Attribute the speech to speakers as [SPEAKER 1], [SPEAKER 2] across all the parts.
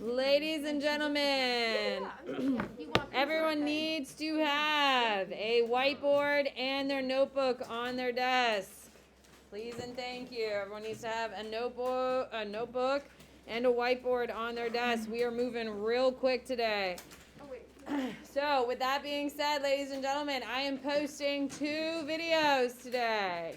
[SPEAKER 1] Ladies and gentlemen, everyone needs to have a whiteboard and their notebook on their desk. Please and thank you. Everyone needs to have a notebook and a whiteboard on their desk. We are moving real quick today. So, with that being said, ladies and gentlemen, I am posting 2 videos today.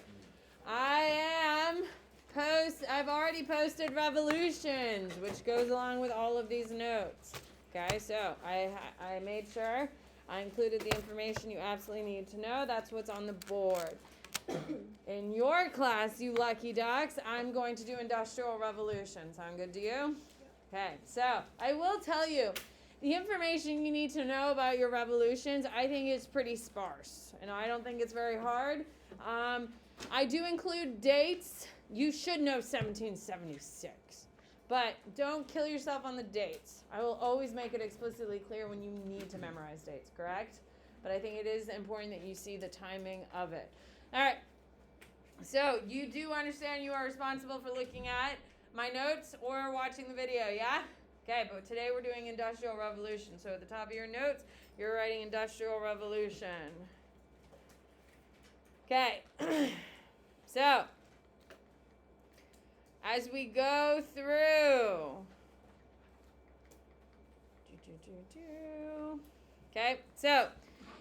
[SPEAKER 1] I've already posted revolutions, which goes along with all of these notes. Okay, so I made sure I included the information you absolutely need to know. That's what's on the board. In your class, you lucky ducks, I'm going to do Industrial Revolution. Sound good to you? Okay, so I will tell you, the information you need to know about your revolutions, I think is pretty sparse, and I don't think it's very hard. I do include dates. You should know 1776, but don't kill yourself on the dates. I will always make it explicitly clear when you need to memorize dates, correct? But I think it is important that you see the timing of it. All right, so you do understand you are responsible for looking at my notes or watching the video, yeah? Okay, but today we're doing Industrial Revolution. So at the top of your notes, you're writing Industrial Revolution. Okay, so as we go through, okay, so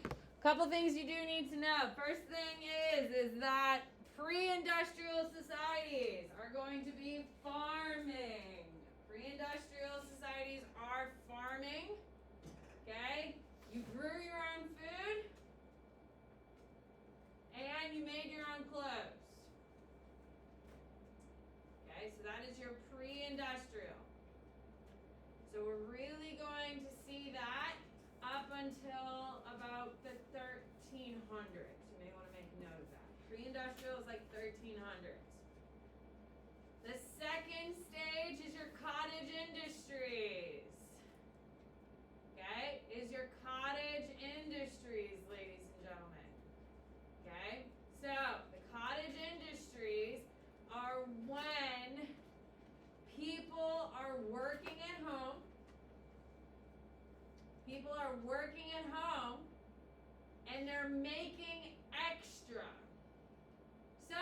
[SPEAKER 1] a couple things you do need to know. First thing is that pre-industrial societies are going to be farming. Pre-industrial societies are farming, okay? You grew your own food, and you made your own clothes. Okay, so that is your pre-industrial. So we're really going to see that up until about the 1300s. You may want to make a note of that. Pre-industrial is like 1300s. The second stage is your cottage industries. Okay, is your cottage industries, ladies and gentlemen. Okay, so the cottage industries are when people are working at home. People are working at home and they're making extra. So,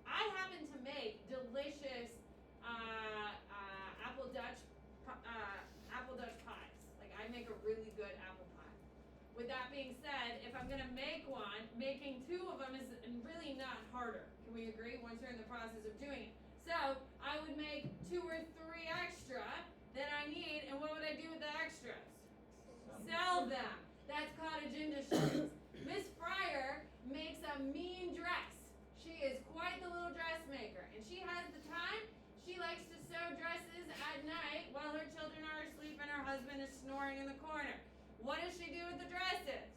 [SPEAKER 1] I happen to make delicious apple Dutch pies. Like, I make a really good apple pie. With that being said, if I'm going to make one, making 2 of them is really not harder. Can we agree? Once you're in the process of doing it. So, I would make 2 or 3 extra that I need, and what would I do with the extras? Sell them. That's cottage industries. Miss Fryer makes a mean dress. She is quite the little dressmaker, and she has the time. She likes to sew dresses at night while her children are asleep and her husband is snoring in the corner. What does she do with the dresses?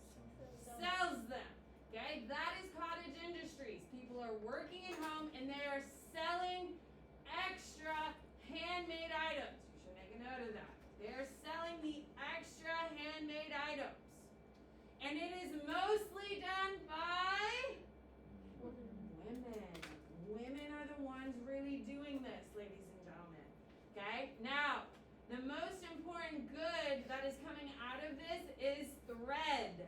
[SPEAKER 1] Sells them. Okay, that is cottage industries. People are working at home and they are selling extra handmade items. You should make a note of that. They are selling the extra handmade items. And it is mostly done by women. Women are the ones really doing this, ladies and gentlemen. Okay? Now, the most important good that is coming out of this is thread.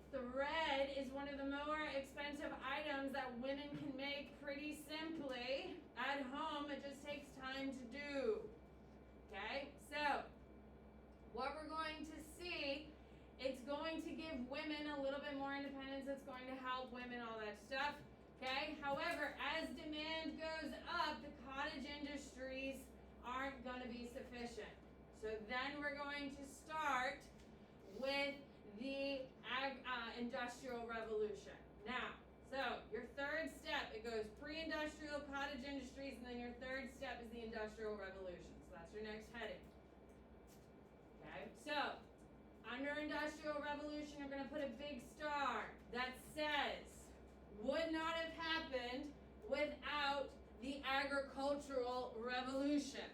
[SPEAKER 1] Thread is one of the more expensive items that women can make pretty simply at home. It just takes time to do. Okay? So, what we're going to see, it's going to give women a little bit more independence. It's going to help women, all that stuff. Okay? However, as demand goes up, the cottage industries aren't going to be sufficient. So then we're going to start with the Industrial Revolution. Now, so your third step, it goes pre-industrial, cottage industries, and then your third step is the Industrial Revolution. So that's your next heading. Okay, so under Industrial Revolution, you're going to put a big star that says, would not have happened without the Agricultural Revolution.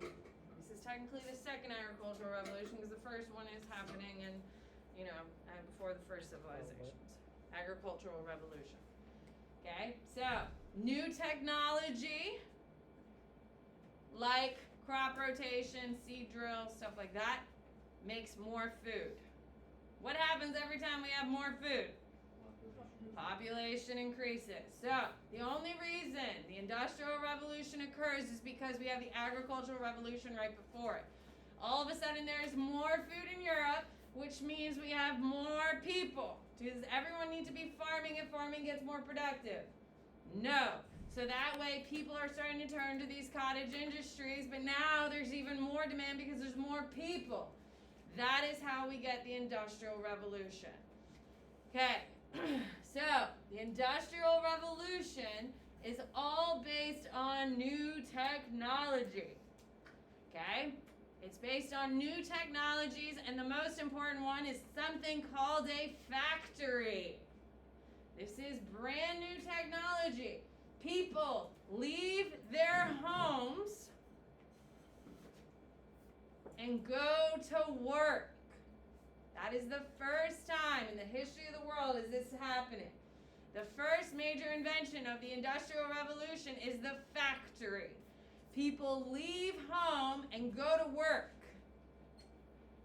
[SPEAKER 1] This is technically the second agricultural revolution because the first one is happening before the first civilizations. Agricultural revolution. Okay, so new technology like crop rotation, seed drill, stuff like that, makes more food. What happens every time we have more food? Population increases. So, the only reason the Industrial Revolution occurs is because we have the Agricultural Revolution right before it. All of a sudden, there's more food in Europe, which means we have more people. Does everyone need to be farming if farming gets more productive? No. So that way, people are starting to turn to these cottage industries, but now there's even more demand because there's more people. That is how we get the Industrial Revolution. Okay, so the Industrial Revolution is all based on new technology. Okay? It's based on new technologies, and the most important one is something called a factory. This is brand new technology. People leave their homes and go to work. That is the first time in the history of the world is this happening. The first major invention of the Industrial Revolution is the factory. People leave home and go to work.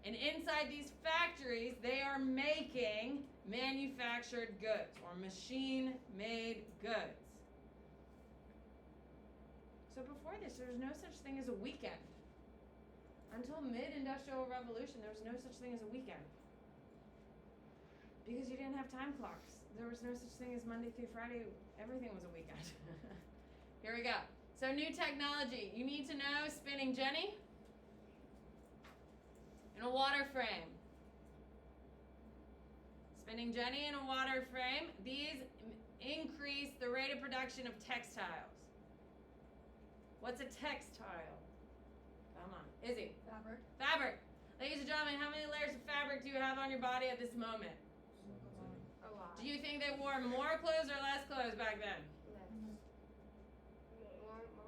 [SPEAKER 1] And inside these factories, they are making manufactured goods or machine-made goods. So before this, there was no such thing as a weekend. Until mid-Industrial Revolution, there was no such thing as a weekend. Because you didn't have time clocks. There was no such thing as Monday through Friday. Everything was a weekend. Here we go. So new technology. You need to know spinning jenny and a water frame. Spinning jenny and a water frame. These increase the rate of production of textiles. What's a textile? Come on. Izzy.
[SPEAKER 2] Fabric.
[SPEAKER 1] Fabric. Ladies and gentlemen, how many layers of fabric do you have on your body at this moment?
[SPEAKER 2] A lot.
[SPEAKER 1] Do you think they wore more clothes or less clothes back then?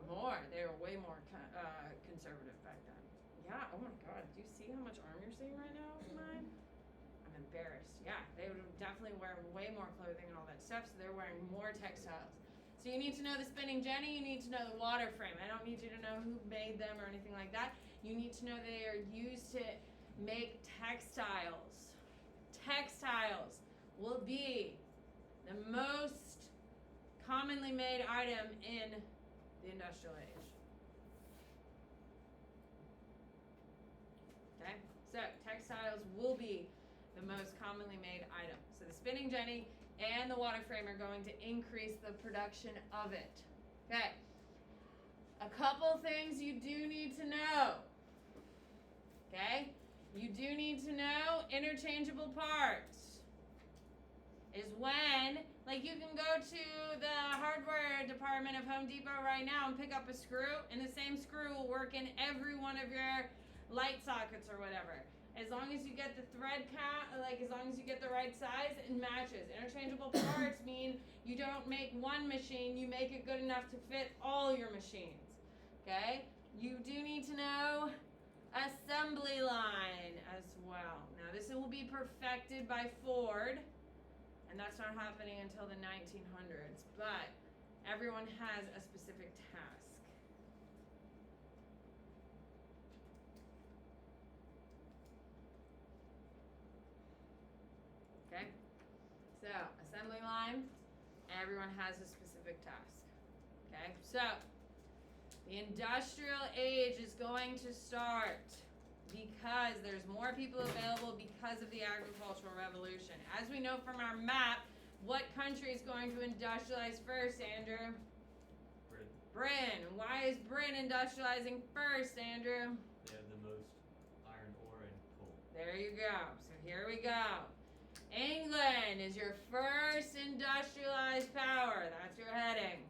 [SPEAKER 1] More. They were way more conservative back then. Yeah, oh my God. Do you see how much arm you're seeing right now of mine? I'm embarrassed. Yeah, they would definitely wear way more clothing and all that stuff, so they're wearing more textiles. So you need to know the spinning jenny, you need to know the water frame. I don't need you to know who made them or anything like that. You need to know they are used to make textiles. Textiles will be the most commonly made item in the industrial age. Okay, so textiles will be the most commonly made item. So the spinning jenny and the water frame are going to increase the production of it. Okay, a couple things you do need to know. Okay, you do need to know interchangeable parts is when, like, you can go to the hardware department of Home Depot right now and pick up a screw, and the same screw will work in every one of your light sockets or whatever. As long as you get the thread count, like as long as you get the right size, it matches. Interchangeable parts mean you don't make one machine, you make it good enough to fit all your machines. Okay? You do need to know assembly line as well. Now this will be perfected by Ford, and that's not happening until the 1900s, but everyone has a specific task. Okay? So, assembly line, everyone has a specific task. Okay? So, the industrial age is going to start because there's more people available because of the agricultural revolution. As we know from our map, what country is going to industrialize first, Andrew? Britain. Why is Britain industrializing first, Andrew?
[SPEAKER 3] They have the most iron ore and coal.
[SPEAKER 1] There you go. So here we go. England is your first industrialized power. That's your heading.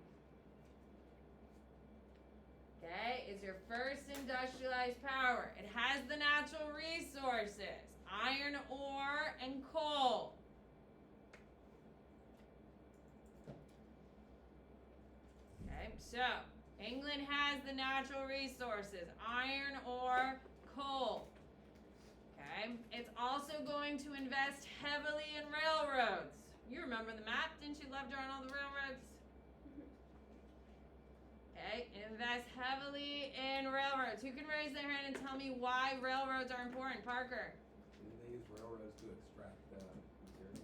[SPEAKER 1] Okay, is your first industrialized power. It has the natural resources, iron ore and coal. Okay, so England has the natural resources, iron ore, coal. Okay, it's also going to invest heavily in railroads. You remember the map, didn't you love drawing all the railroads? Okay, invest heavily in railroads. Who can raise their hand and tell me why railroads are important? Parker.
[SPEAKER 4] Didn't they use railroads to extract materials?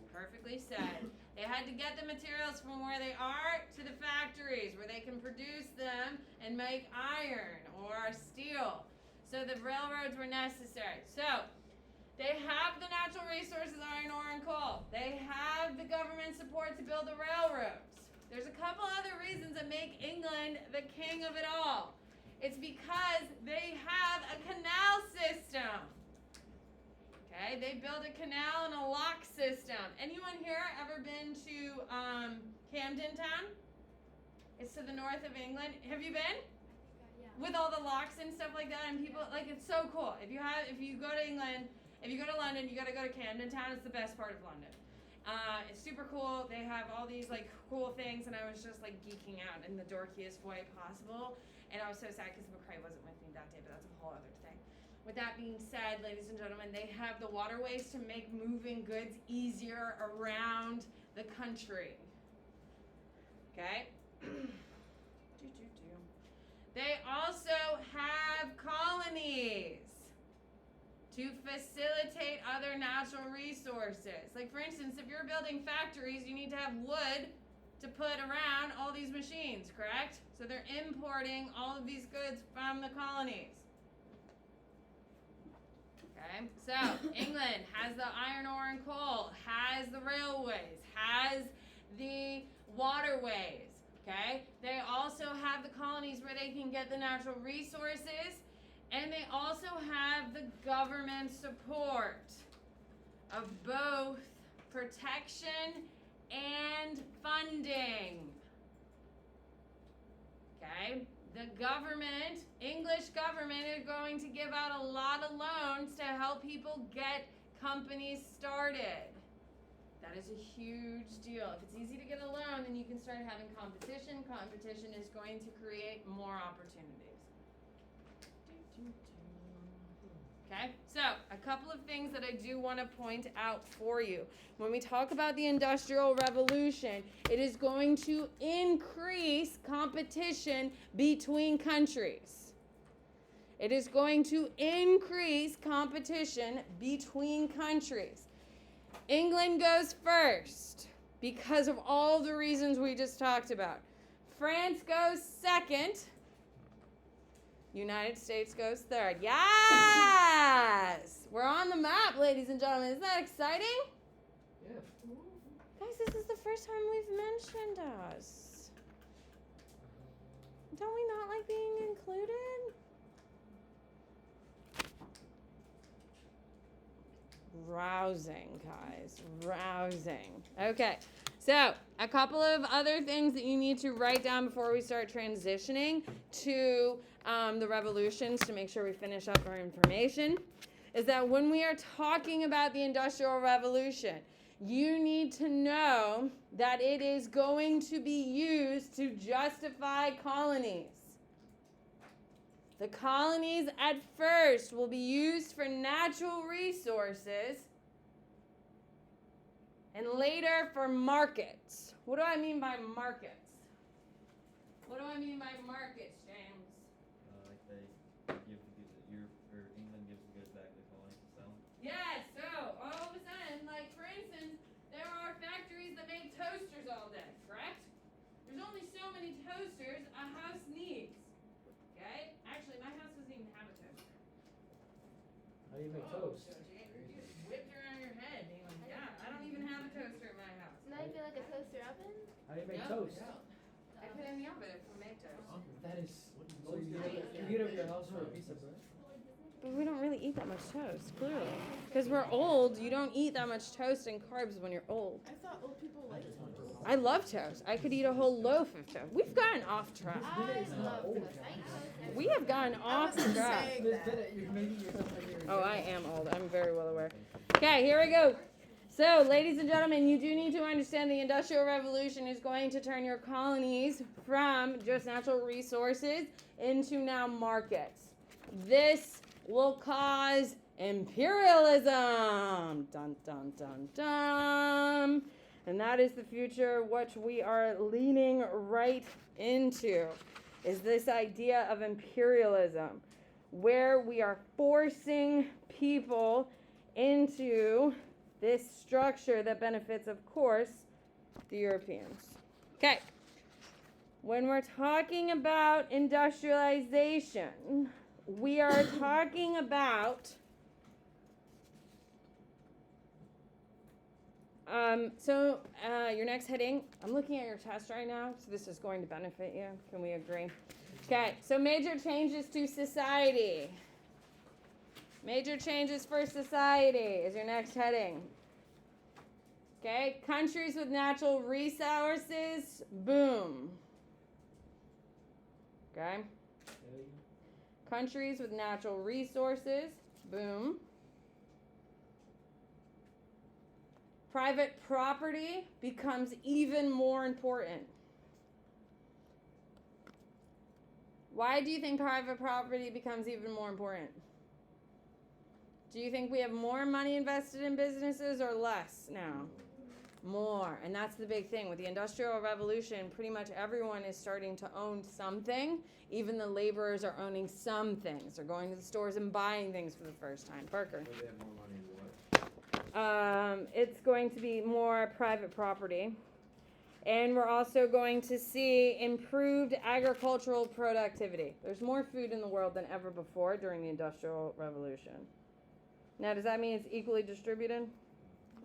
[SPEAKER 1] Perfectly said. They had to get the materials from where they are to the factories where they can produce them and make iron or steel. So the railroads were necessary. So they have the natural resources, iron ore and coal. They have the government support to build the railroads. There's a couple other reasons that make England the king of it all. It's because they have a canal system. Okay, they built a canal and a lock system. Anyone here ever been to Camden Town? It's to the north of England. Have you been?
[SPEAKER 2] Yeah.
[SPEAKER 1] With all the locks and stuff like that, and people like it's so cool. If you go to England, if you go to London, you got to go to Camden Town. It's the best part of London. It's super cool. They have all these like cool things, and I was just like geeking out in the dorkiest way possible. And I was so sad because McCray wasn't with me that day, but that's a whole other thing. With that being said, ladies and gentlemen, they have the waterways to make moving goods easier around the country. Okay? They also have colonies to facilitate other natural resources. Like, for instance, if you're building factories, you need to have wood to put around all these machines, correct? So they're importing all of these goods from the colonies. Okay, so England has the iron ore and coal, has the railways, has the waterways, okay? They also have the colonies where they can get the natural resources, and they also have the government support of both protection and funding, okay? The government, English government, is going to give out a lot of loans to help people get companies started. That is a huge deal. If it's easy to get a loan, then you can start having competition. Competition is going to create more opportunities. Okay, so a couple of things that I do want to point out for you. When we talk about the Industrial Revolution, it is going to increase competition between countries. It is going to increase competition between countries. England goes first because of all the reasons we just talked about. France goes second. United States goes third. Yes! We're on the map, ladies and gentlemen. Isn't that exciting?
[SPEAKER 5] Yeah.
[SPEAKER 1] Guys, this is the first time we've mentioned us. Don't we not like being included? Rousing, guys. Rousing. Okay. So, a couple of other things that you need to write down before we start transitioning to the revolutions to make sure we finish up our information is that when we are talking about the Industrial Revolution, you need to know that it is going to be used to justify colonies. The colonies at first will be used for natural resources and later for markets. What do I mean by markets? What do I mean by markets, James?
[SPEAKER 3] Like they give England gives the goods back to the colonies to sell.
[SPEAKER 1] Yes, so all of a sudden, like for instance, there are factories that make toasters all day, correct? There's only so many toasters a house needs. Okay? Actually, my house doesn't even have a toaster.
[SPEAKER 5] How do you make toast?
[SPEAKER 1] You just whipped around your head being like, yeah, I don't even have a toaster in my house.
[SPEAKER 2] Now you feel like a toaster oven?
[SPEAKER 5] How do you make
[SPEAKER 1] Yeah.
[SPEAKER 5] toast?
[SPEAKER 1] I put it in the oven if we make toast.
[SPEAKER 5] That is. So you get up your house for a piece of bread?
[SPEAKER 1] But we don't really eat that much toast, clearly. Because we're old, you don't eat that much toast and carbs when you're old.
[SPEAKER 6] I thought old people liked toast.
[SPEAKER 1] I love toast. I could eat a whole loaf of toast. We've gotten off track.
[SPEAKER 2] I love toast. I eat toast.
[SPEAKER 1] We have gotten off track. Oh, I am old. I'm very well aware. Okay, here we go. So, ladies and gentlemen, you do need to understand the Industrial Revolution is going to turn your colonies from just natural resources into now markets. This will cause imperialism. Dun, dun, dun, dun. And that is the future which we are leaning right into.
[SPEAKER 6] is this idea of imperialism, where we are forcing people into this structure that benefits, of course, the Europeans. Okay. When we're talking about industrialization, we are talking about your next heading, I'm looking at your test right now, so this is going to benefit you. Can we agree? Okay, so major changes to society. Major changes for society is your next heading. Okay, countries with natural resources, boom. Okay. Countries with natural resources, boom. Private property becomes even more important. Why do you think private property becomes even more important? Do you think we have more money invested in businesses or less now? More. And that's the big thing. With the Industrial Revolution, pretty much everyone is starting to own something. Even the laborers are owning some things. They're going to the stores and buying things for the first time. Parker?
[SPEAKER 4] Where they have more money to what?
[SPEAKER 6] It's going to be more private property. And we're also going to see improved agricultural productivity. There's more food in the world than ever before during the Industrial Revolution. Now, does that mean it's equally distributed?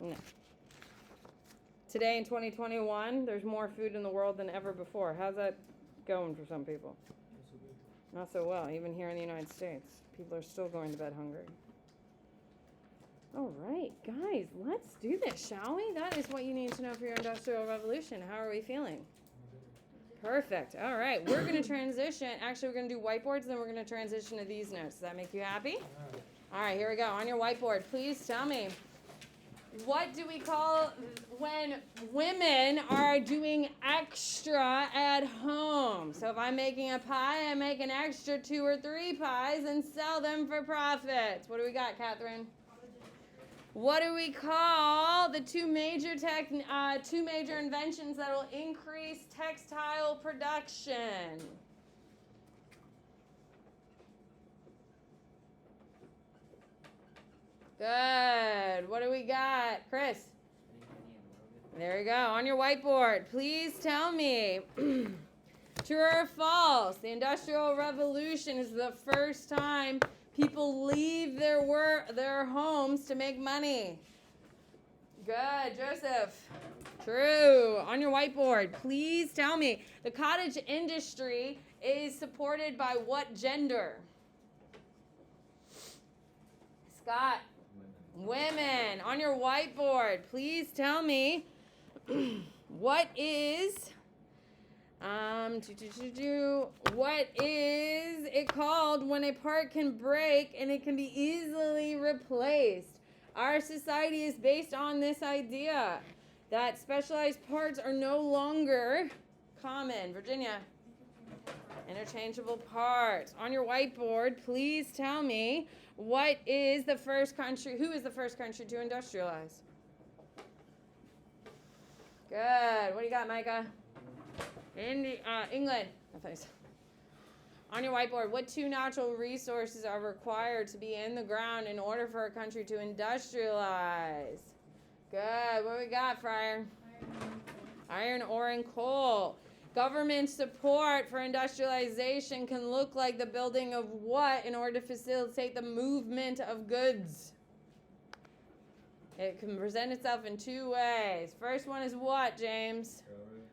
[SPEAKER 6] No. Today in 2021, there's more food in the world than ever before. How's that going for some people? Not so well. Even here in the United States, people are still going to bed hungry. All right, guys, let's do this, shall we? That is what you need to know for your Industrial Revolution. How are we feeling? Perfect. All right, we're going to transition. Actually, we're going to do whiteboards, then we're going to transition to these notes. Does that make you happy? All right, here we go. On your whiteboard, please tell me, what do we call when women are doing extra at home? So if I'm making a pie, I make an extra 2 or 3 pies and sell them for profits. What do we got, Catherine? What do we call the two major inventions that will increase textile production? Good. What do we got? Chris? There you go. On your whiteboard, please tell me, true or false, the Industrial Revolution is the first time people leave their homes to make money. Good. Joseph? True. On your whiteboard, please tell me, the cottage industry is supported by what gender? Scott? Women. On your whiteboard, please tell me what is it called when a part can break and it can be easily replaced? Our society is based on this idea that specialized parts are no longer common. Virginia? Interchangeable parts. On your whiteboard, please tell me, who is the first country to industrialize? Good. What do you got, Micah? England. On your whiteboard, what 2 natural resources are required to be in the ground in order for a country to industrialize? Good. What do we got, Fryer? Iron ore and coal. Government support for industrialization can look like the building of what in order to facilitate the movement of goods? It can present itself in 2 ways. First one is what, James?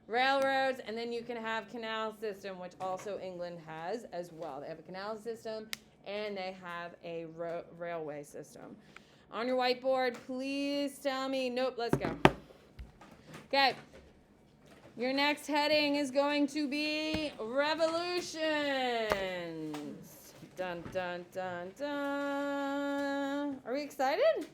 [SPEAKER 6] Railroads, and then you can have canal system, which also England has as well. They have a canal system and they have a railway system. On your whiteboard, please tell me. Nope, let's go. Okay. Your next heading is going to be revolutions. Dun, dun, dun, dun. Are we excited?
[SPEAKER 3] Yes.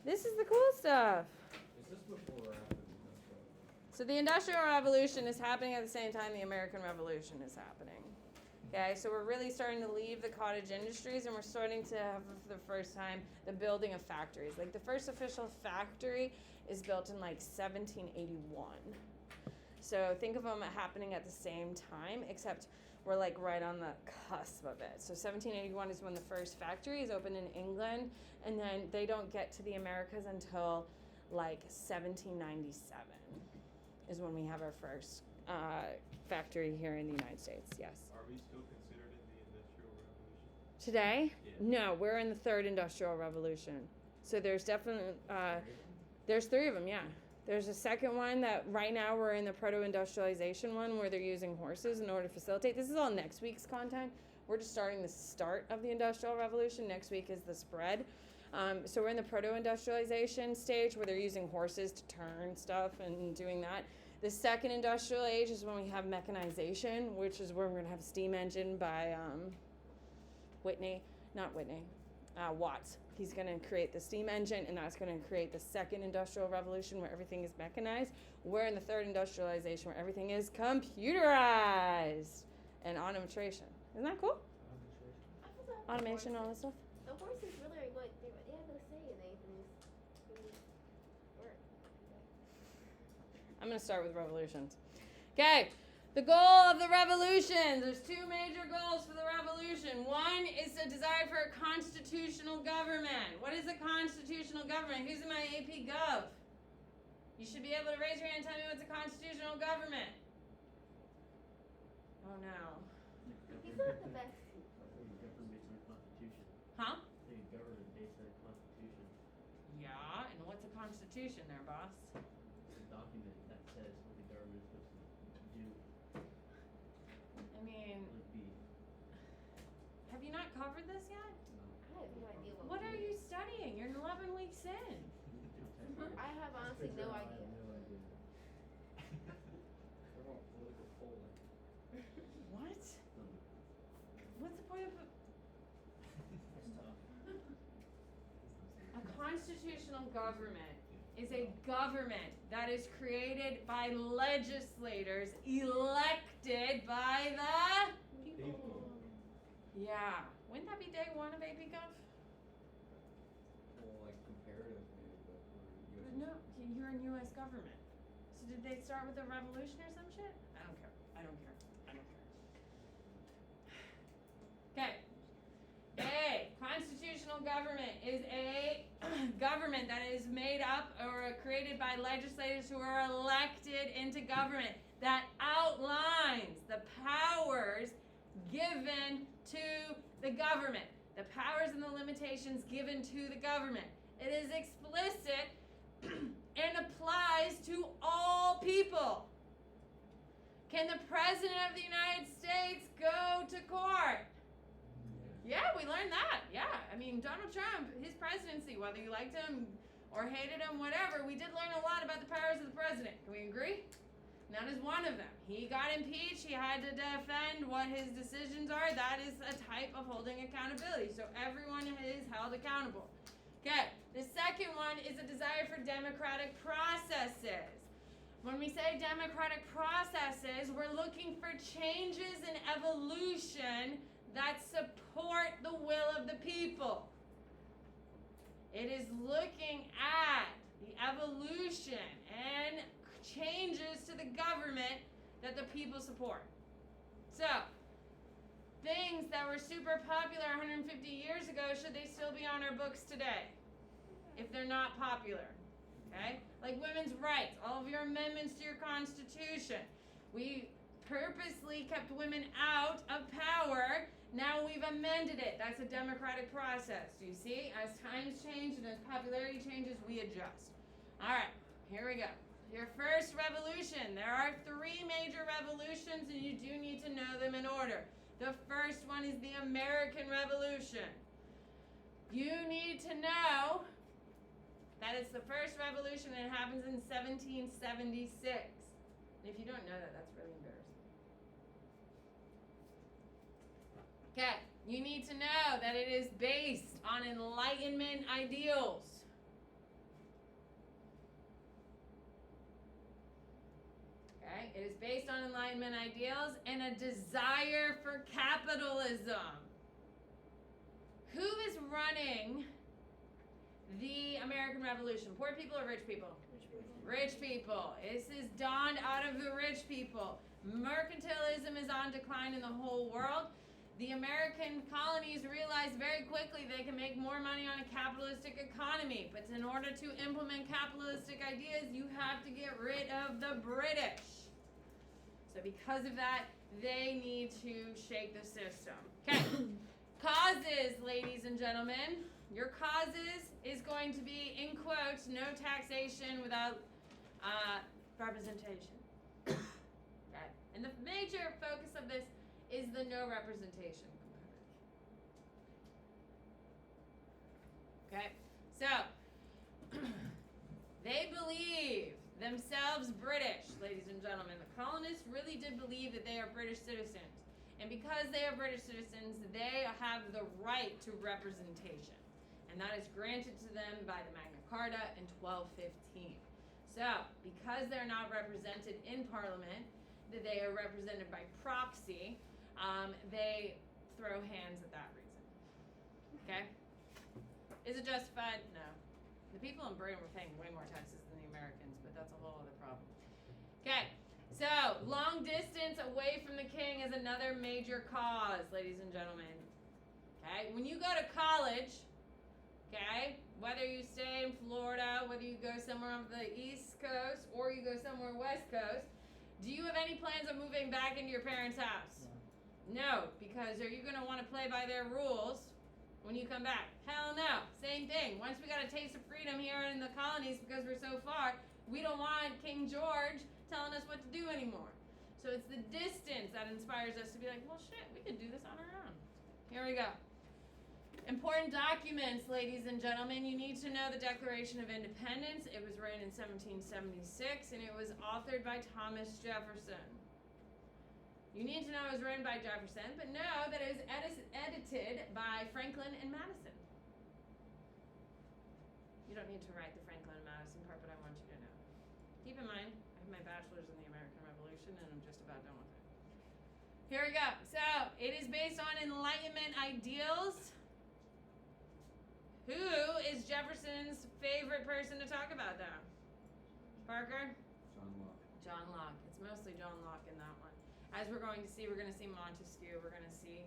[SPEAKER 6] This is the cool stuff.
[SPEAKER 3] Is this before or after the Industrial Revolution?
[SPEAKER 6] So the Industrial Revolution is happening at the same time the American Revolution is happening. Okay, so we're really starting to leave the cottage industries and we're starting to have, for the first time, the building of factories. Like the first official factory is built in like 1781. So think of them happening at the same time, except we're like right on the cusp of it. So 1781 is when the first factory is opened in England, and then they don't get to the Americas until like 1797 is when we have our first factory here in the United States. Yes.
[SPEAKER 7] Are we still considered in the Industrial Revolution?
[SPEAKER 6] Today?
[SPEAKER 7] Yeah.
[SPEAKER 6] No, we're in the third industrial revolution. So there's definitely there's three of them, yeah. There's a second one that right now we're in the proto-industrialization one where they're using horses in order to facilitate. This is all next week's content. We're just starting the start of the industrial revolution. Next week is the spread. So we're in the proto-industrialization stage where they're using horses to turn stuff and doing that. The second industrial age is when we have mechanization, which is where we're gonna have a steam engine by Watts. He's going to create the steam engine, and that's going to create the second industrial revolution where everything is mechanized. We're in the third industrialization where everything is computerized and automation. Isn't that cool?
[SPEAKER 2] I feel like
[SPEAKER 6] Automation, all that stuff.
[SPEAKER 2] the horses really are good. They have no say in anything's work.
[SPEAKER 6] I'm going to start with revolutions. Okay, the goal of the revolution. There's two major goals for the revolution. One is a desire for a constitutional government. What is a constitutional government? Who's in my AP Gov? You should be able to raise your hand and tell me what's a constitutional government. Oh no.
[SPEAKER 2] He's not the best.
[SPEAKER 3] Government based on Constitution.
[SPEAKER 6] Huh?
[SPEAKER 3] They government based on Constitution.
[SPEAKER 6] Yeah, and what's a constitution there, boss?
[SPEAKER 3] It's a document that says what the government is supposed to do.
[SPEAKER 6] I mean,
[SPEAKER 3] Would be
[SPEAKER 6] have you not covered this yet?
[SPEAKER 2] I have no idea
[SPEAKER 6] What are you studying? You're 11 weeks in.
[SPEAKER 2] I have honestly no
[SPEAKER 3] I
[SPEAKER 2] idea.
[SPEAKER 3] have no idea.
[SPEAKER 5] They're all political polling.
[SPEAKER 6] What? What's the point of a constitutional government is a government that is created by legislators elected by the
[SPEAKER 7] People.
[SPEAKER 6] Yeah. Wouldn't that be day one of AP Gov?
[SPEAKER 4] Well, like comparative maybe, but for US.
[SPEAKER 6] No, you're in U.S. government. So did they start with a revolution or some shit? I don't care. I don't care. I don't care. Okay. A constitutional government is a government that is made up or created by legislators who are elected into government that outlines the powers given to the government, the powers and the limitations given to the government. It is explicit and applies to all people. Can the President of the United States go to court? Yeah, we learned that. Yeah, I mean, Donald Trump, his presidency, whether you liked him or hated him, whatever, we did learn a lot about the powers of the president. Can we agree? None is one of them. He got impeached. He had to defend what his decisions are. That is a type of holding accountability. So everyone is held accountable. Okay, the second one is a desire for democratic processes. When we say democratic processes, we're looking for changes in evolution that support the will of the people. It is looking at the evolution and changes to the government that the people support. So, things that were super popular 150 years ago, should they still be on our books today? If they're not popular, okay? Like women's rights, all of your amendments to your Constitution. We purposely kept women out of power. Now we've amended it. That's a democratic process. Do you see? As times change and as popularity changes, we adjust. All right, here we go. Your first revolution. There are three major revolutions, and you do need to know them in order. The first one is the American Revolution. You need to know that it's the first revolution and it happens in 1776. And if you don't know that, that's really embarrassing. Okay, you need to know that it is based on Enlightenment ideals. Okay, it is based on Enlightenment ideals and a desire for capitalism. Who is running the American Revolution? Poor people or rich people?
[SPEAKER 2] Which people?
[SPEAKER 6] Rich people. This is dawned out of the rich people. Mercantilism is on decline in the whole world. The American colonies realized very quickly they can make more money on a capitalistic economy. But in order to implement capitalistic ideas, you have to get rid of the British. So because of that, they need to shake the system. Okay. Causes, ladies and gentlemen. Your causes is going to be, in quotes, no taxation without representation. Okay. And the major focus of this is the no representation component. Okay. So, they believe themselves British, ladies and gentlemen. The colonists really did believe that they are British citizens. And because they are British citizens, they have the right to representation. And that is granted to them by the Magna Carta in 1215. So, because they're not represented in Parliament, that they are represented by proxy, they throw hands at that reason. Okay? Is it justified? No. The people in Britain were paying way more taxes than the Americans, but that's a whole other problem. Okay, so long distance away from the king is another major cause, ladies and gentlemen. Okay, when you go to college, okay, whether you stay in Florida, whether you go somewhere on the East Coast, or you go somewhere West Coast, do you have any plans of moving back into your parents' house? No, because are you going to want to play by their rules when you come back? Hell no. Same thing. Once we got a taste of freedom here in the colonies because we're so far, we don't want King George telling us what to do anymore. So it's the distance that inspires us to be like, well, shit, we could do this on our own. Here we go. Important documents, ladies and gentlemen. You need to know the Declaration of Independence. It was written in 1776, and it was authored by Thomas Jefferson. You need to know it was written by Jefferson, but know that it was edited by Franklin and Madison. You don't need to write the Franklin and Madison part, but I want you to know. Keep in mind, I have my bachelor's in the American Revolution, and I'm just about done with it. Here we go. So, it is based on Enlightenment ideals. Who is Jefferson's favorite person to talk about, though? Parker?
[SPEAKER 4] John Locke.
[SPEAKER 6] John Locke. It's mostly John Locke in that one. As we're going to see Montesquieu, we're going to see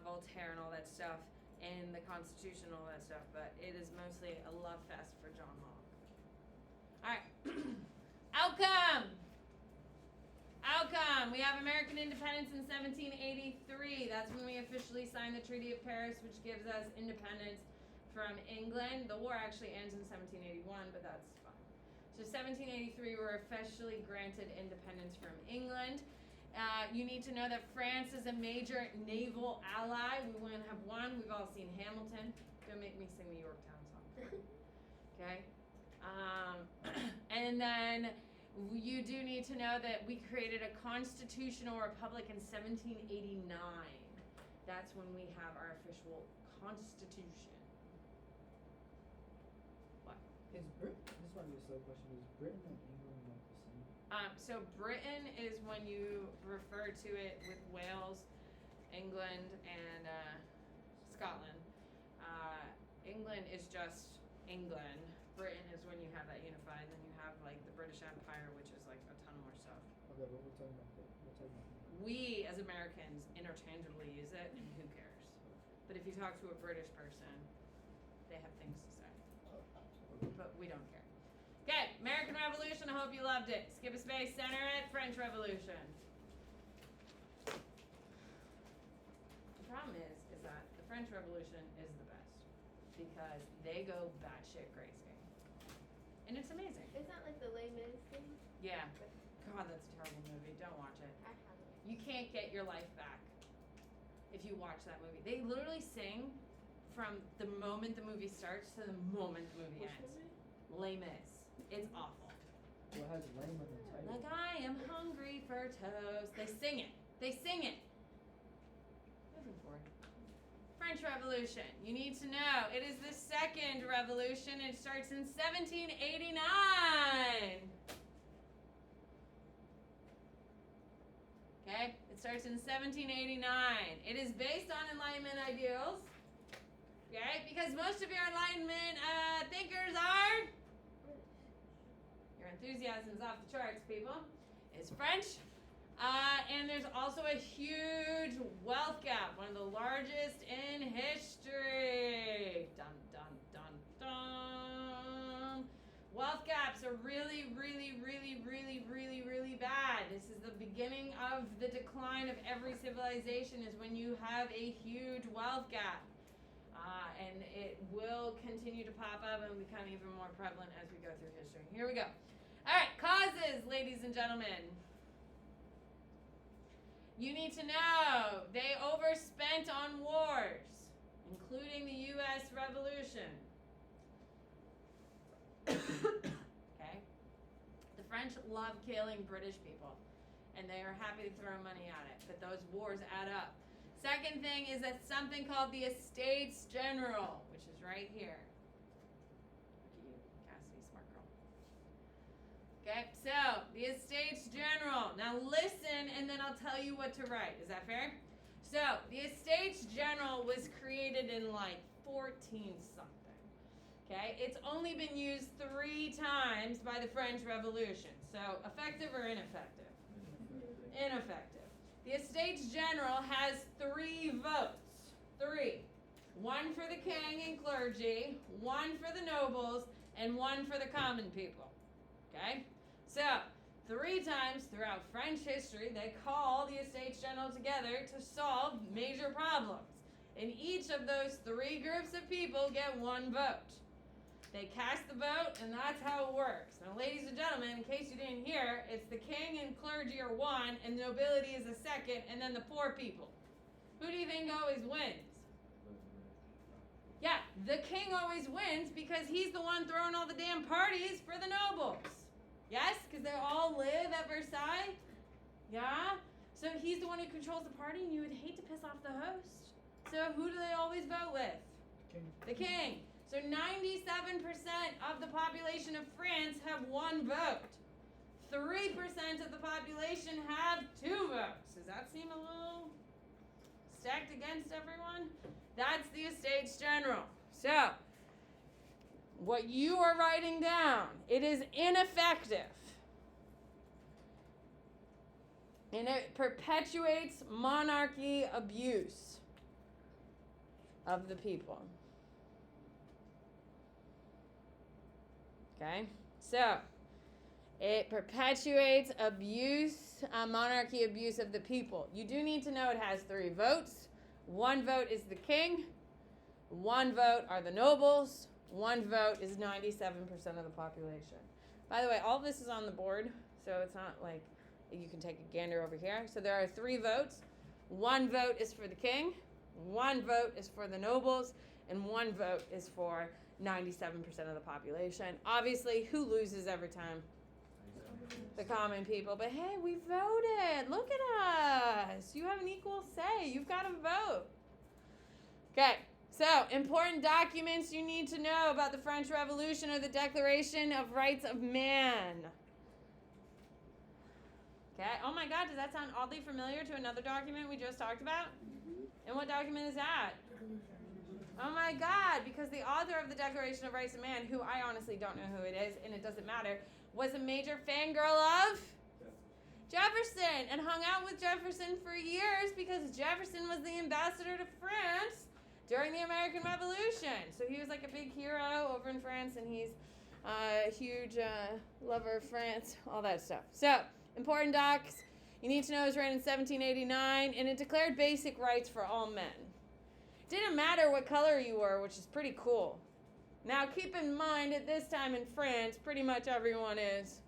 [SPEAKER 6] Voltaire and all that stuff, and the Constitution and all that stuff, but it is mostly a love fest for John Locke. All right. Outcome. We have American independence in 1783. That's when we officially signed the Treaty of Paris, which gives us independence from England. The war actually ends in 1781, but that's fine. So 1783, we're officially granted independence from England. You need to know that France is a major naval ally. We wouldn't have won. We've all seen Hamilton. Don't make me sing the Yorktown song. Okay? And then you do need to know that we created a constitutional republic in 1789. That's when we have our official constitution. What?
[SPEAKER 5] Is this might be a slow question. Is Britain and England like the same?
[SPEAKER 6] So Britain is when you refer to it with Wales, England, and Scotland. England is just England. Britain is when you have that unified. Then you have like the British Empire, which is like a ton more stuff.
[SPEAKER 5] Okay, but we're talking about
[SPEAKER 6] We as Americans interchangeably use it, and who cares? But if you talk to a British person, they have things to say. But we don't care. Okay, American Revolution, I hope you loved it. Skip a space, center it, French Revolution. The problem is that the French Revolution is the best because they go batshit crazy. And it's amazing.
[SPEAKER 2] Is that like the Les Mis thing?
[SPEAKER 6] Yeah. God, that's a terrible movie. Don't watch it.
[SPEAKER 2] I haven't.
[SPEAKER 6] You can't get your life back if you watch that movie. They literally sing from the moment the movie starts to the moment the movie
[SPEAKER 2] Which
[SPEAKER 6] ends.
[SPEAKER 2] movie?
[SPEAKER 6] Les Mis. It's awful.
[SPEAKER 5] what has lame in the title?
[SPEAKER 6] Like I am hungry for toast. They sing it. They sing it. Moving forward. French Revolution. You need to know it is the second revolution. It starts in 1789. Okay? It starts in 1789. It is based on Enlightenment ideals. Okay? Because most of your Enlightenment thinkers are, your enthusiasm's off the charts, people, is French. And there's also a huge wealth gap, one of the largest in history. Dun, dun, dun, dun. Wealth gaps are really, really, really, really, really, really bad. This is the beginning of the decline of every civilization, is when you have a huge wealth gap. And it will continue to pop up and become even more prevalent as we go through history. Here we go. All right, causes, ladies and gentlemen. You need to know they overspent on wars, including the U.S. Revolution. Okay? The French love killing British people, and they are happy to throw money at it, but those wars add up. Second thing is that something called the Estates General, which is right here. Look at you, Cassidy, smart girl. Okay, so the Estates General. Now listen, and then I'll tell you what to write. Is that fair? So the Estates General was created in like 14 something. Okay, it's only been used 3 times by the French Revolution. So effective or ineffective? Ineffective. The Estates General has 3 votes. 3. 1 for the king and clergy, 1 for the nobles, and 1 for the common people. Okay? So, 3 times throughout French history, they call the Estates General together to solve major problems. And each of those 3 groups of people get 1 vote. They cast the vote, and that's how it works. Now, ladies and gentlemen, in case you didn't hear, it's the king and clergy are 1, and nobility is a 2nd, and then the poor people. Who do you think always wins? Yeah, the king always wins because he's the one throwing all the damn parties for the nobles. Yes? Because they all live at Versailles? Yeah? So he's the one who controls the party, and you would hate to piss off the host. So who do they always vote with?
[SPEAKER 5] King.
[SPEAKER 6] The king. So 97% of the population of France have 1 vote. 3% of the population have 2 votes. Does that seem a little stacked against everyone? That's the Estates General. So, what you are writing down, it is ineffective. And it perpetuates monarchy abuse of the people. Okay, so it perpetuates abuse, monarchy abuse of the people. You do need to know it has 3 votes. 1 vote is the king, 1 vote are the nobles, 1 vote is 97% of the population. By the way, all this is on the board, so it's not like you can take a gander over here. So there are 3 votes. 1 vote is for the king, 1 vote is for the nobles, and 1 vote is for 97% of the population. Obviously, who loses every time? The common people. But hey, we voted. Look at us. You have an equal say. You've got a vote. Okay, so important documents you need to know about the French Revolution are the Declaration of Rights of Man. Okay, oh my God, does that sound oddly familiar to another document we just talked about? And what document is that? Oh my God, because the author of the Declaration of Rights of Man, who I honestly don't know who it is, and it doesn't matter, was a major fangirl of Jefferson, and hung out with Jefferson for years because Jefferson was the ambassador to France during the American Revolution. So he was like a big hero over in France, and he's a huge lover of France, all that stuff. So, important docs you need to know it was written in 1789, and it declared basic rights for all men. Didn't matter what color you were, which is pretty cool. Now, keep in mind, at this time in France, pretty much everyone is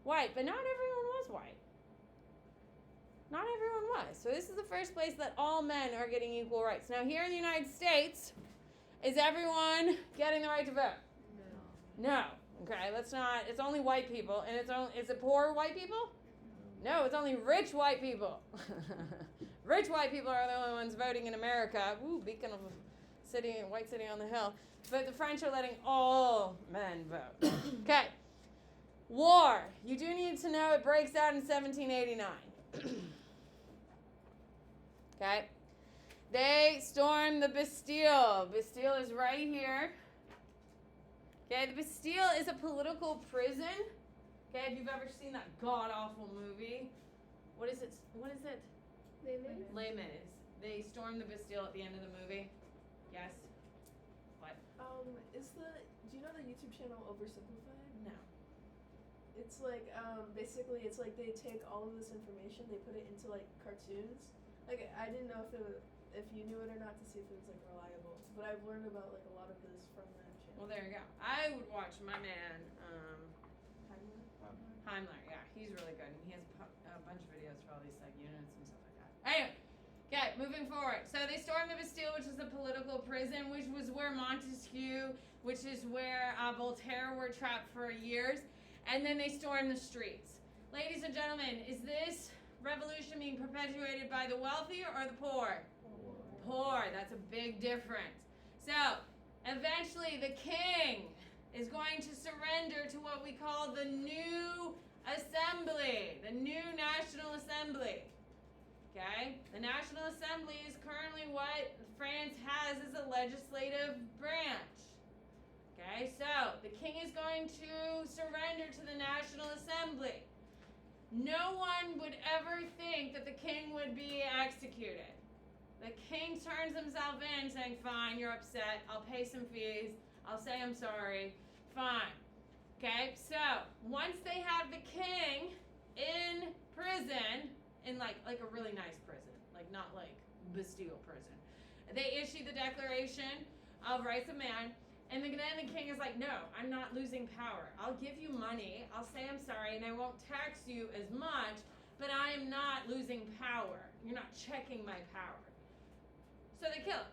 [SPEAKER 6] white, but not everyone was white. Not everyone was. So this is the first place that all men are getting equal rights. Now, here in the United States, is everyone getting the right to vote? No. Okay, let's not. It's only white people, and is it poor white people? No, it's only rich white people. Rich white people are the only ones voting in America. Ooh, beacon of city, white city on the hill. But the French are letting all men vote. Okay. War. You do need to know it breaks out in 1789. Okay. They stormed the Bastille. Bastille is right here. Okay, the Bastille is a political prison. Okay, if you've ever seen that god-awful movie. What is it?
[SPEAKER 2] They made
[SPEAKER 6] Les Mis. They stormed the Bastille at the end of the movie. Yes? What?
[SPEAKER 8] Do you know the YouTube channel Oversimplified?
[SPEAKER 6] No.
[SPEAKER 8] It's like, basically it's like they take all of this information, they put it into like cartoons. Like, I didn't know if you knew it or not to see if it was like reliable, but I've learned about like a lot of this from that channel.
[SPEAKER 6] Well, there you go. I would watch my man, Heimler. Yeah, he's really good. And he has a bunch of videos for all these like units and stuff like that. Anyway, okay, moving forward. So they stormed the Bastille, which is a political prison, which was where Montesquieu, which is where Voltaire were trapped for years. And then they stormed the streets. Ladies and gentlemen, is this revolution being perpetuated by the wealthy or the poor? Poor. That's a big difference. So, eventually the king is going to surrender to what we call the new assembly, the new National Assembly. Okay? The National Assembly is currently what France has as a legislative branch. Okay, so the king is going to surrender to the National Assembly. No one would ever think that the king would be executed. The king turns himself in saying, fine, you're upset. I'll pay some fees. I'll say I'm sorry. Fine. Okay, so once they have the king in prison, in like a really nice prison, like not like Bastille prison, they issue the Declaration of Rights of Man. And then the king is like, no, I'm not losing power. I'll give you money, I'll say I'm sorry, and I won't tax you as much, but I am not losing power. You're not checking my power. So they kill him.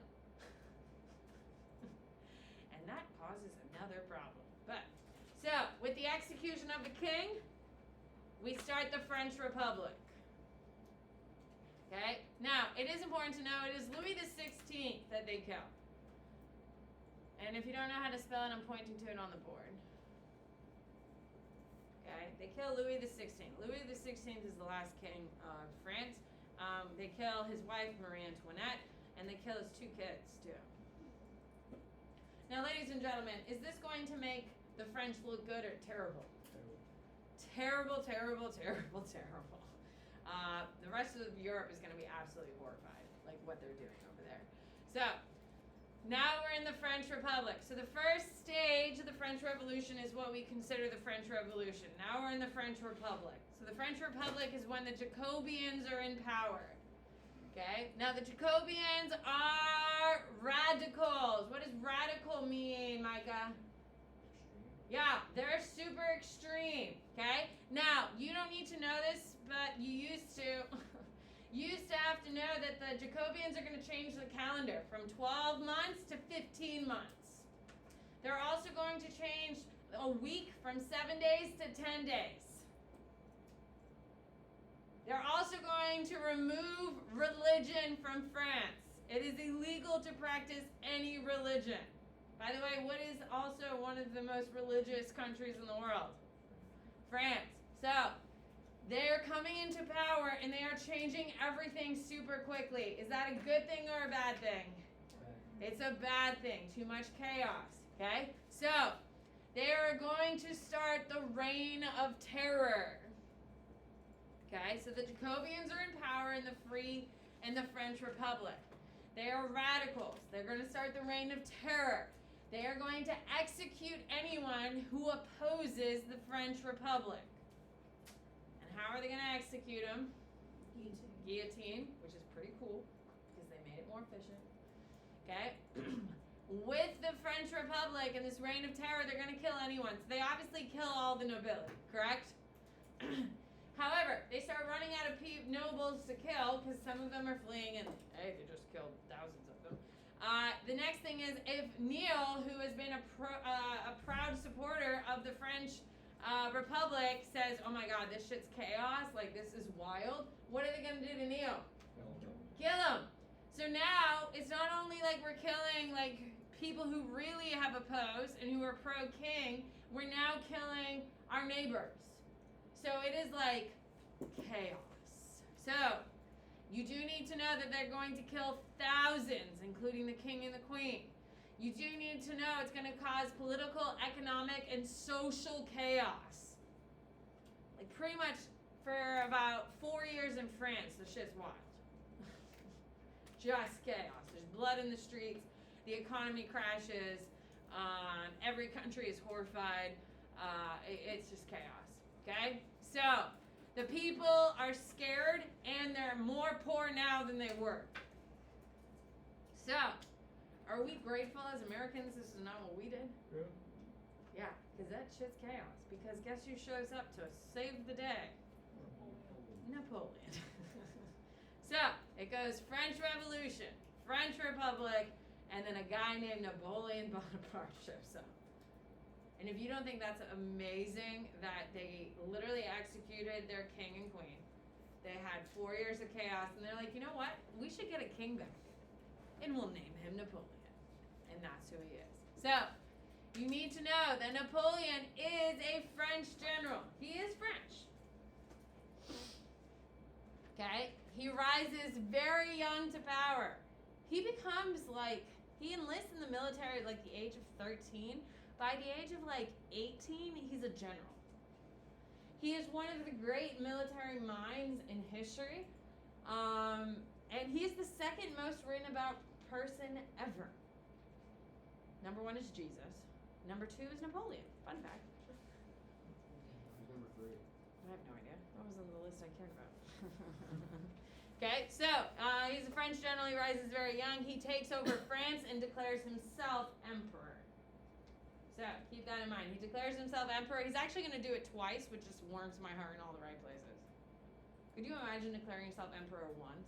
[SPEAKER 6] And that causes another problem. But, so, with the execution of the king, we start the French Republic. Okay? Now, it is important to know it is Louis XVI that they kill. And if you don't know how to spell it, I'm pointing to it on the board. Okay, they kill Louis XVI. Louis XVI is the last king of France. They kill his wife, Marie Antoinette, and they kill his 2 kids, too. Now, ladies and gentlemen, is this going to make the French look good or terrible? Terrible, terrible, terrible, terrible. The rest of Europe is going to be absolutely horrified, like what they're doing over there. So, now we're in the French Republic. So the first stage of the French Revolution is what we consider the French Revolution. Now we're in the French Republic. So the French Republic is when the Jacobians are in power. Okay? Now the Jacobians are radicals. What does radical mean, Micah? Yeah, they're super extreme. Okay? Now, you don't need to know this, but you used to. You used to have to know that the Jacobians are going to change the calendar from 12 months to 15 months. They're also going to change a week from 7 days to 10 days. They're also going to remove religion from France. It is illegal to practice any religion. By the way, what is also one of the most religious countries in the world? France. So, they're coming into power and they are changing everything super quickly. Is that a good thing or a bad thing? It's a bad thing. Too much chaos. Okay? So, they are going to start the reign of terror. Okay? So the Jacobians are in power in the French Republic. They are radicals. They're going to start the reign of terror. They are going to execute anyone who opposes the French Republic. How are they going to execute them? Guillotine, which is pretty cool because they made it more efficient. Okay? With the French Republic and this reign of terror, they're going to kill anyone. So they obviously kill all the nobility, correct? However, they start running out of nobles to kill because some of them are fleeing and, hey, they just killed thousands of them. The next thing is if Neil, who has been a proud supporter of the French Republic, says, oh my god, this shit's chaos, like this is wild, what are they going to do to Neil? Kill him. So now, it's not only like we're killing like people who really have opposed and who are pro-king, we're now killing our neighbors. So it is like chaos. So, You do need to know that they're going to kill thousands, including the king and the queen. You do need to know it's going to cause political, economic, and social chaos. Like pretty much for about 4 years in France, the shit's wild. Just chaos. There's blood in the streets. The economy crashes. Every country is horrified. It's just chaos. Okay? So, the people are scared and they're more poor now than they were. So, are we grateful as Americans this is not what we did? Yeah, because that shit's chaos. Because guess who shows up to save the day? Napoleon. So, it goes French Revolution, French Republic, and then a guy named Napoleon Bonaparte shows up. And if you don't think that's amazing that they literally executed their king and queen, they had 4 years of chaos, and they're like, you know what? We should get a king back, and we'll name him Napoleon. And that's who he is. So, you need to know that Napoleon is a French general. He is French. Okay? He rises very young to power. He becomes he enlists in the military at the age of 13. By the age of 18, he's a general. He is one of the great military minds in history. And he's the second most written about person ever. Number 1 is Jesus. Number 2 is Napoleon. Fun fact.
[SPEAKER 4] Number 3.
[SPEAKER 6] I have no idea. That was on the list I cared about. Okay, so he's a French general. He rises very young. He takes over France and declares himself emperor. So keep that in mind. He declares himself emperor. He's actually going to do it twice, which just warms my heart in all the right places. Could you imagine declaring yourself emperor once?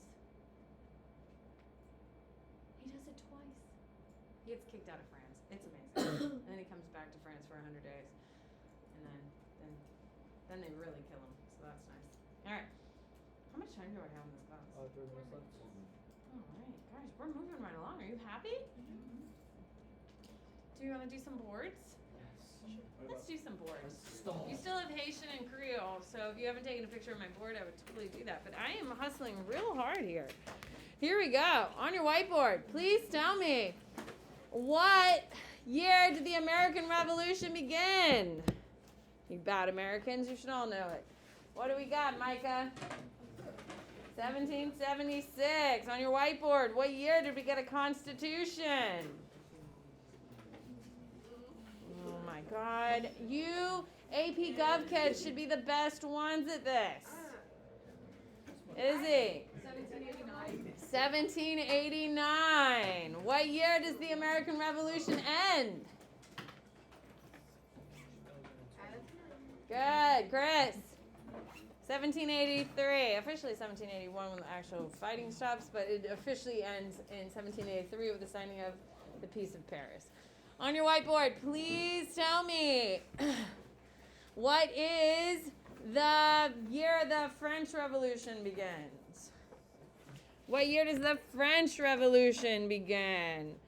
[SPEAKER 6] He does it twice. He gets kicked out of France. It's amazing. And then he comes back to France for 100 days. And then they really kill him. So that's nice. All right. How much time do I have in this class?
[SPEAKER 5] 30 minutes left.
[SPEAKER 6] All right, guys, we're moving right along. Are you happy? Do you want to do some boards?
[SPEAKER 5] Yes.
[SPEAKER 6] Let's do some boards.
[SPEAKER 5] Stop.
[SPEAKER 6] You still have Haitian and Creole, so if you haven't taken a picture of my board, I would totally do that. But I am hustling real hard here. Here we go. On your whiteboard, please tell me, what year did the American Revolution begin? You bad Americans, you should all know it. What do we got, Micah? 1776. On your whiteboard, what year did we get a constitution? Oh my God. You AP Gov kids should be the best ones at this. Izzy. 1789. What year does the American Revolution end? Good. Chris. 1783, officially 1781 when the actual fighting stops, but it officially ends in 1783 with the signing of the Peace of Paris. On your whiteboard, please tell me, what is the year the French Revolution begins? What year does the French Revolution begin?